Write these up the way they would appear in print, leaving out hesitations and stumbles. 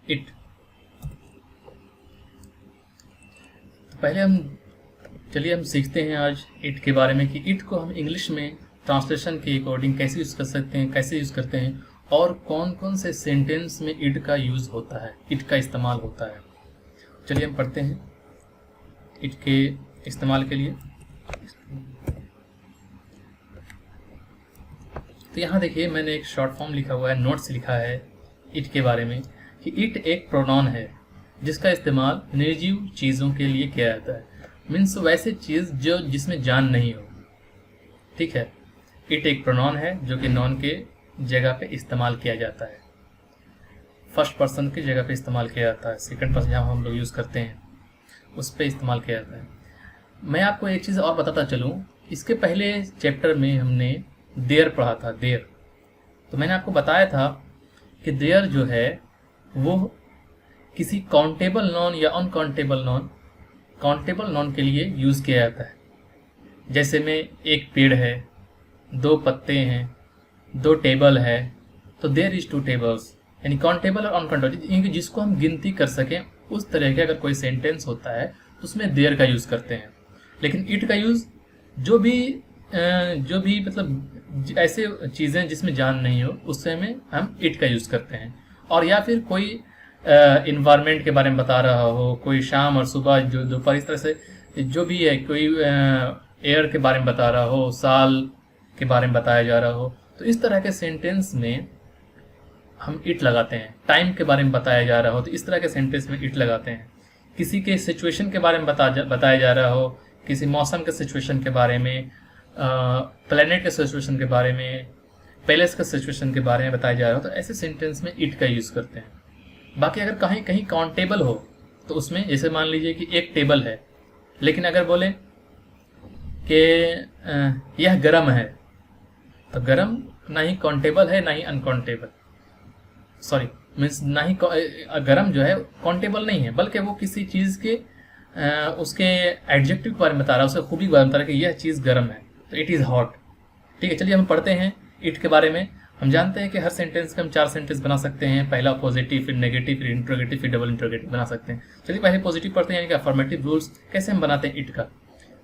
It. तो पहले चलिए हम सीखते हैं आज इट के बारे में कि इट को हम इंग्लिश में ट्रांसलेशन के अकॉर्डिंग कैसे यूज़ कर सकते हैं, कैसे यूज़ करते हैं, और कौन कौन से सेंटेंस में इट का यूज़ होता है, इट का इस्तेमाल होता है। चलिए हम पढ़ते हैं इट के इस्तेमाल के लिए। तो यहाँ देखिए मैंने एक शॉर्ट फॉर्म लिखा हुआ है, नोट्स लिखा है इट के बारे में कि इट एक प्रोनाउन है जिसका इस्तेमाल निर्जीव चीज़ों के लिए किया जाता है। मीन्स वैसे चीज़ जो जिसमें जान नहीं हो। ठीक है, इट एक प्रोनाउन है जो कि नॉन के जगह पे इस्तेमाल किया जाता है, फर्स्ट पर्सन की जगह पे इस्तेमाल किया जाता है, सेकंड पर्सन जहाँ हम लोग यूज़ करते हैं उस पर इस्तेमाल किया जाता है। मैं आपको एक चीज़ और बताता चलूँ, इसके पहले चैप्टर में हमने देयर पढ़ा था, देयर। तो मैंने आपको बताया था कि देयर जो है वो किसी काउंटेबल नॉन या अनकाउंटेबल नॉन, काउंटेबल नॉन के लिए यूज़ किया जाता है। जैसे में एक पेड़ है, 2 पत्ते हैं, 2 टेबल है, तो देयर इज 2 टेबल्स, यानी काउंटेबल और अनकाउंटेबल, जिसको हम गिनती कर सकें उस तरह के अगर कोई सेंटेंस होता है तो उसमें देयर का यूज़ करते हैं। लेकिन इट का यूज़ जो भी मतलब ऐसे चीज़ें जिसमें जान नहीं हो उससे में हम इट का यूज़ करते हैं। और या फिर कोई इन्वायरमेंट के बारे में बता रहा हो, कोई शाम और सुबह जो दोपहर, इस तरह से जो भी है, कोई एयर के बारे में बता रहा हो, साल के बारे में बताया जा रहा हो, तो इस तरह के सेंटेंस में हम इट लगाते हैं। टाइम के बारे में बताया जा रहा हो तो इस तरह के सेंटेंस में इट लगाते हैं। किसी के सिचुएशन के बारे में बताया जा रहा हो, किसी मौसम के सिचुएशन के बारे में, प्लेनेट के सिचुएशन के बारे में, पैलेस के सिचुएशन के बारे में बताया जा रहा हो, तो ऐसे सेंटेंस में इट का यूज़ करते हैं। बाकी अगर कहीं कहीं काउंटेबल हो तो उसमें, जैसे मान लीजिए कि एक टेबल है, लेकिन अगर बोले कि यह गर्म है, तो गर्म ना ही काउंटेबल है ना ही अनकाउंटेबल, सॉरी मीन्स ना ही गर्म जो है काउंटेबल नहीं है, बल्कि वो किसी चीज़ के उसके एडजेक्टिव के बारे में बता रहा है, उसके खूबी के बारे में बता रहा है कि यह चीज़ गर्म है, तो इट इज़ हॉट। ठीक है, चलिए हम पढ़ते हैं इट के बारे में। हम जानते हैं कि हर सेंटेंस के हम 4 सेंटेंस बना सकते हैं, पहला पॉजिटिव, फिर नेगेटिव, फिर इंट्रोगेटिव, फिर डबल इंट्रोगेटिव बना सकते हैं। चलिए पहले पॉजिटिव पढ़ते हैं, यानी कि अफर्मेटिव रूल्स कैसे हम बनाते हैं इट का।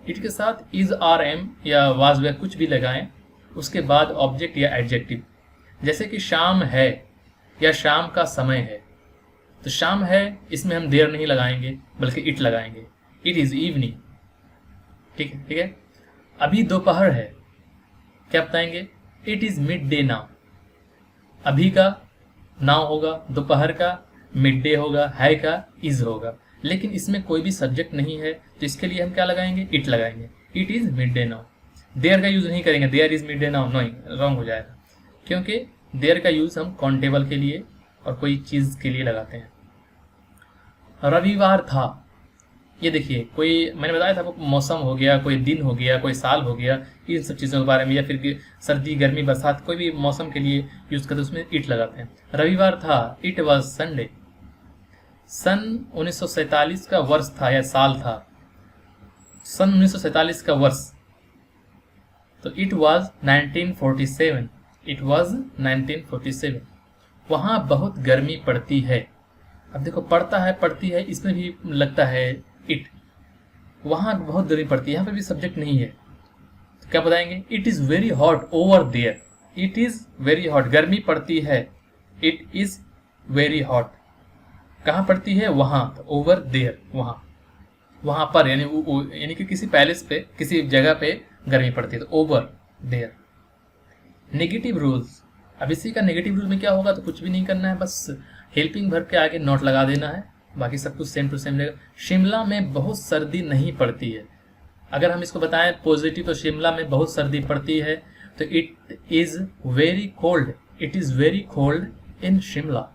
इट के साथ इज, आर, एम या वाज वे कुछ भी लगाएं, उसके बाद ऑब्जेक्ट या एडजेक्टिव। जैसे कि शाम है या शाम का समय है, तो शाम है इसमें हम देर नहीं लगाएंगे बल्कि इट लगाएंगे, इट इज इवनिंग। ठीक है, ठीक है। अभी दोपहर है, क्या बताएंगे, it is mid day now. अभी का नाउ होगा, दोपहर का मिड डे होगा, है का इज होगा, लेकिन इसमें कोई भी सब्जेक्ट नहीं है तो इसके लिए हम क्या लगाएंगे, इट लगाएंगे, it is mid day now. There का यूज नहीं करेंगे, there is mid day now, नहीं, रॉन्ग हो जाएगा, क्योंकि देयर का यूज हम काउंटेबल के लिए और कोई चीज के लिए लगाते हैं। रविवार था, ये देखिए, कोई मैंने बताया था वो मौसम हो गया, कोई दिन हो गया, कोई साल हो गया, इन सब चीज़ों के बारे में, या फिर सर्दी, गर्मी, बरसात, कोई भी मौसम के लिए यूज़ करते उसमें इट लगाते हैं। रविवार था, इट वाज संडे। सन 1947 का वर्ष था या साल था, सन 1947 का वर्ष, तो इट वाज 1947, इट वाज 1947। वहाँ बहुत गर्मी पड़ती है। अब देखो, पड़ता है, पड़ती है, इसमें भी लगता है इट। वहाँ बहुत गर्मी पड़ती है, यहाँ पे भी सब्जेक्ट नहीं है, तो क्या बताएंगे, it is very hot over there, it is very hot, गर्मी पड़ती है, इट इज़ वेरी हॉट। कहाँ पड़ती है, वहाँ, तो ओवर देयर, वहाँ, वहाँ पर, यानी कि किसी पैलेस पे, किसी जगह पे गर्मी पड़ती है, तो ओवर देयर। नेगेटिव रूल्स, अब इसी का नेगेटिव रूल में क्या होगा, तो कुछ भी नहीं करना है, बस हेल्पिंग वर्ब के आगे नॉट लगा देना है, बाकी सब कुछ सेम टू सेम रहेगा। शिमला में बहुत सर्दी नहीं पड़ती है, अगर हम इसको बताएं पॉजिटिव, तो शिमला में बहुत सर्दी पड़ती है, तो it is very cold, it is very cold in Shimla.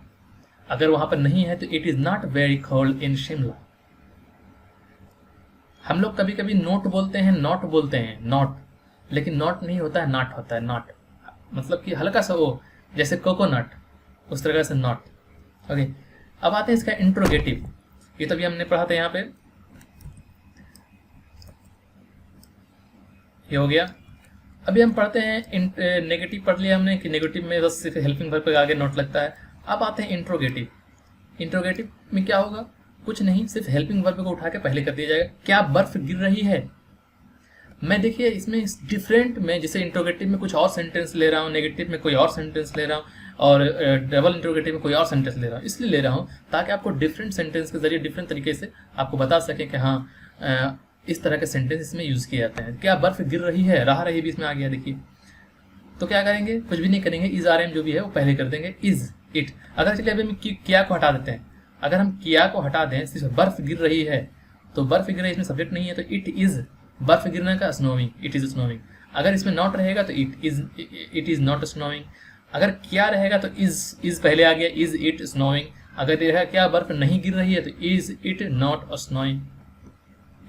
अगर वहाँ पर नहीं है तो it is not very cold in Shimla. हम लोग कभी कभी नोट बोलते हैं, नॉट बोलते हैं, नॉट, लेकिन नॉट नहीं होता है, नॉट होता है, नॉट, मतलब कि हल्का सा वो, जैसे कोकोनट, उस तरह से नॉट। ओके, अब आते हैं इसका इंट्रोगेटिव। ये तो अभी हमने पढ़ा था, यहाँ पे ये हो गया। अभी हम पढ़ते हैं नेगेटिव, पढ़ लिया हमने कि नेगेटिव में बस सिर्फ हेल्पिंग वर्ब के आगे नोट लगता है। अब आते हैं इंट्रोगेटिव। इंट्रोगेटिव में क्या होगा, कुछ नहीं, सिर्फ हेल्पिंग वर्ब को उठा के पहले कर दिया जाएगा। क्या बर्फ गिर रही है। मैं देखिए इसमें डिफरेंट में, जैसे इंट्रोगेटिव में कुछ और सेंटेंस ले रहा हूँ, नेगेटिव में कोई और सेंटेंस ले रहा हूँ, और डबल इंट्रोगेटिव में कोई और सेंटेंस ले रहा हूँ। इसलिए ले रहा हूँ ताकि आपको डिफरेंट सेंटेंस के जरिए डिफरेंट तरीके से आपको बता सकें कि हाँ इस तरह के सेंटेंस इसमें यूज़ किए जाते हैं। क्या बर्फ गिर रही है, रहा रही भी इसमें आ गया। देखिए तो क्या करेंगे, कुछ भी नहीं करेंगे, इज आर एम जो भी है वो पहले कर देंगे, इज इट। अगर चलिए अभी हम किया को हटा देते हैं, अगर हम किया को हटा दें, सिर्फ बर्फ गिर रही है, तो बर्फ गिर रही है इसमें सब्जेक्ट नहीं है, तो इट इज बर्फ गिरने का स्नोविंग, इट इज स्नोविंग। अगर इसमें नॉट रहेगा तो इट इज नॉट स्नोविंग। अगर क्या रहेगा तो इज पहले आ गया, इज इट स्नोविंग। अगर रहेगा क्या बर्फ नहीं गिर रही है तो is it not snowing,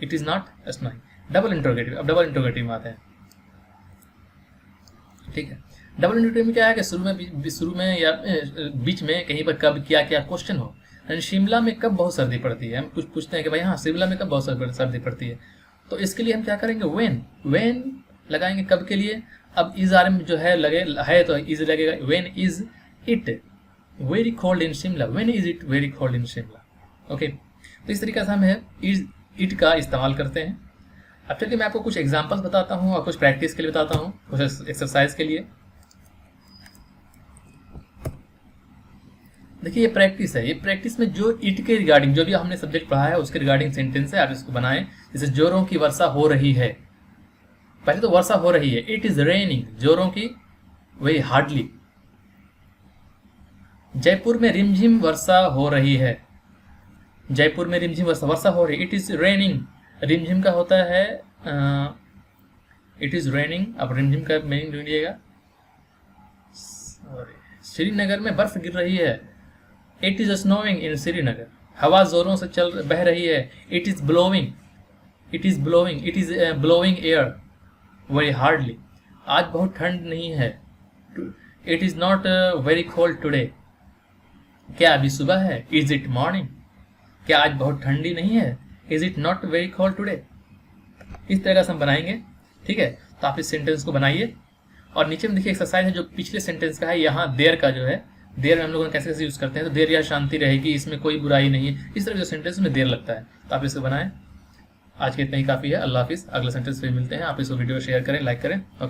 it is not snowing. Double interrogative, अब डबल इंट्रोगेटिव में आते हैं। ठीक है, डबल इंट्रोगेटिव में क्या है कि शुरू में या बीच में कहीं पर कब क्या क्या क्वेश्चन हो। शिमला में कब बहुत सर्दी पड़ती है, हम कुछ पूछते हैं कि भाई हाँ शिमला में कब बहुत सर्दी पड़ती है, तो इसके लिए हम क्या करेंगे, व्हेन लगाएंगे कब के लिए। अब इज आर जो है लगे है तो इज लगेगा, when is it very cold in Shimla, when is it very cold in Shimla. Okay, तो इस तरीके से हम है इज इट का इस्तेमाल करते हैं। अब चलिए मैं आपको कुछ एग्जांपल्स बताता हूँ और कुछ प्रैक्टिस के लिए बताता हूँ, कुछ एक्सरसाइज के लिए। देखिए ये प्रैक्टिस है, ये प्रैक्टिस में जो इट के रिगार्डिंग जो भी हमने सब्जेक्ट पढ़ा है उसके रिगार्डिंग सेंटेंस है, आप इसको बनाएं। जैसे जोरों की वर्षा हो रही है, पहले तो वर्षा हो रही है, इट इज रेनिंग, जोरों की वेरी हार्डली। जयपुर में रिमझिम वर्षा हो रही है, जयपुर में रिमझिम वर्षा हो रही है, इट इज रेनिंग। रिमझिम का होता है इट इज रेनिंग। अब रिमझिम का मीनिंग ढूंढिएगा। श्रीनगर में बर्फ गिर रही है, इट इज स्नोइंग इन श्रीनगर। हवा जोरों से बह रही है, it is blowing, it is blowing, it is blowing air very hardly. आज बहुत ठंड नहीं है, it is not very cold today. क्या अभी सुबह है, इज इट मॉर्निंग। क्या आज बहुत ठंडी नहीं है, is it not very cold today. इस तरह से हम बनाएंगे। ठीक है, तो आप इस सेंटेंस को बनाइए। और नीचे में देखिए एक्सरसाइज है जो पिछले सेंटेंस का है, यहाँ देर का जो है, देर में हम लोगों ने कैसे कैसे यूज करते हैं, तो देर या शांति रहेगी, इसमें कोई बुराई नहीं है। इस तरह जो सेंटेंस में देर लगता है, तो आप इसको बनाएं। आज के इतना ही काफ़ी है। अल्लाह हाफिज़। अगले सेंटेंस पे मिलते हैं। आप इसको वीडियो शेयर करें, लाइक करें। ओके।